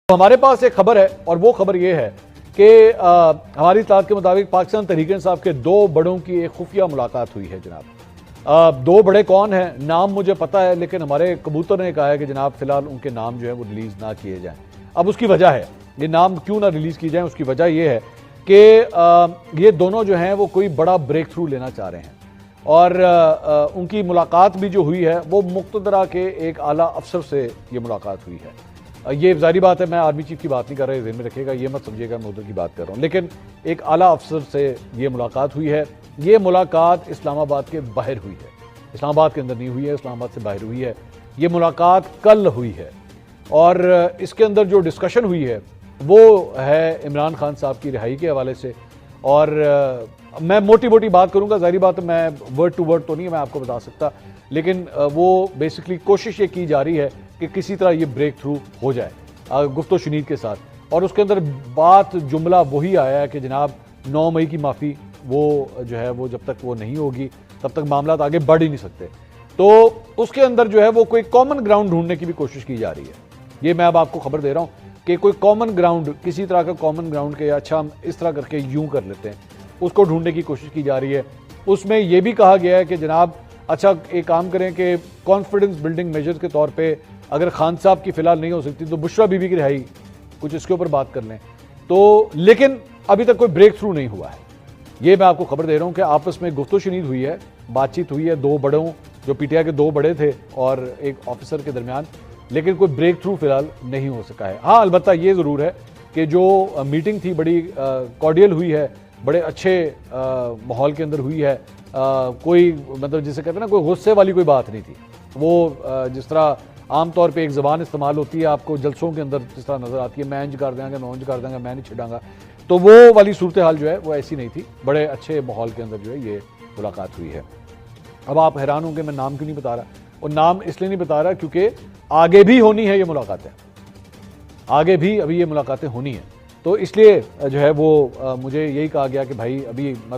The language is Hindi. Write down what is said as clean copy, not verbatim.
हमारे पास एक खबर है और वो खबर ये है कि हमारी इत्तलात के मुताबिक पाकिस्तान तहरीक इंसाफ के दो बड़ों की एक खुफिया मुलाकात हुई है जनाब। दो बड़े कौन हैं नाम मुझे पता है, लेकिन हमारे कबूतर ने कहा है कि जनाब फिलहाल उनके नाम जो है वो रिलीज़ ना किए जाएं। अब उसकी वजह है, ये नाम क्यों ना रिलीज़ किए जाएं, उसकी वजह ये है कि ये दोनों जो हैं वो कोई बड़ा ब्रेक थ्रू लेना चाह रहे हैं और उनकी मुलाकात भी जो हुई है वो मुक्तदरा के एक आला अफसर से ये मुलाकात हुई है। ये जारी बात है, मैं आर्मी चीफ की बात नहीं कर रहा, ज़हन में रखिएगा, ये मत समझिएगा मैं उधर की बात कर रहा हूँ, लेकिन एक आला अफसर से ये मुलाकात हुई है। ये मुलाकात इस्लामाबाद के बाहर हुई है, इस्लामाबाद के अंदर नहीं हुई है, इस्लामाबाद से बाहर हुई है। ये मुलाकात कल हुई है और इसके अंदर जो डिस्कशन हुई है वो है इमरान खान साहब की रिहाई के हवाले से। और मैं मोटी मोटी बात करूँगा, जाहिर बात है मैं वर्ड टू वर्ड तो नहीं मैं आपको बता सकता, लेकिन वो बेसिकली कोशिश ये की जा रही है कि किसी तरह ये ब्रेक थ्रू हो जाए गुफ्तो शनीद के साथ। और उसके अंदर बात जुमला वही आया है कि जनाब 9 मई की माफ़ी वो जो है वो जब तक वो नहीं होगी तब तक मामला आगे बढ़ ही नहीं सकते। तो उसके अंदर जो है वो कोई कॉमन ग्राउंड ढूंढने की भी कोशिश की जा रही है। ये मैं अब आपको खबर दे रहा हूँ कि कोई कॉमन ग्राउंड, किसी तरह का कॉमन ग्राउंड के अच्छा हम इस तरह करके यूं कर लेते हैं, उसको ढूंढने की कोशिश की जा रही है। उसमें यह भी कहा गया है कि जनाब अच्छा एक काम करें कि कॉन्फिडेंस बिल्डिंग मेजर्स के तौर पे अगर खान साहब की फिलहाल नहीं हो सकती तो बुशरा बीबी की रिहाई, कुछ इसके ऊपर बात कर लें। तो लेकिन अभी तक कोई ब्रेक थ्रू नहीं हुआ है। ये मैं आपको खबर दे रहा हूँ कि आपस में गुफ्तो शनीद हुई है, बातचीत हुई है दो बड़ों, जो पीटीआई के दो बड़े थे और एक ऑफिसर के दरमियान, लेकिन कोई ब्रेक थ्रू फिलहाल नहीं हो सका है। हाँ, अलबत्ता ये ज़रूर है कि जो मीटिंग थी बड़ी कॉर्डियल हुई है, बड़े अच्छे माहौल के अंदर हुई है। कोई मतलब जिसे कहते हैं ना कोई गुस्से वाली कोई बात नहीं थी। वो जिस तरह आमतौर पे एक ज़बान इस्तेमाल होती है आपको जलसों के अंदर जिस तरह नज़र आती है, मैं इंज कर देंगे, मैं उंज कर देंगे, मैं नहीं छिड़ांगा, तो वो वाली सूरत हाल जो है वो ऐसी नहीं थी। बड़े अच्छे माहौल के अंदर जो है ये मुलाकात हुई है। अब आप हैरान होंगे मैं नाम क्यों नहीं बता रहा, और नाम इसलिए नहीं बता रहा क्योंकि आगे भी होनी है ये मुलाकातें, आगे भी अभी ये मुलाकातें होनी है। तो इसलिए जो है वो मुझे यही कहा गया कि भाई अभी मत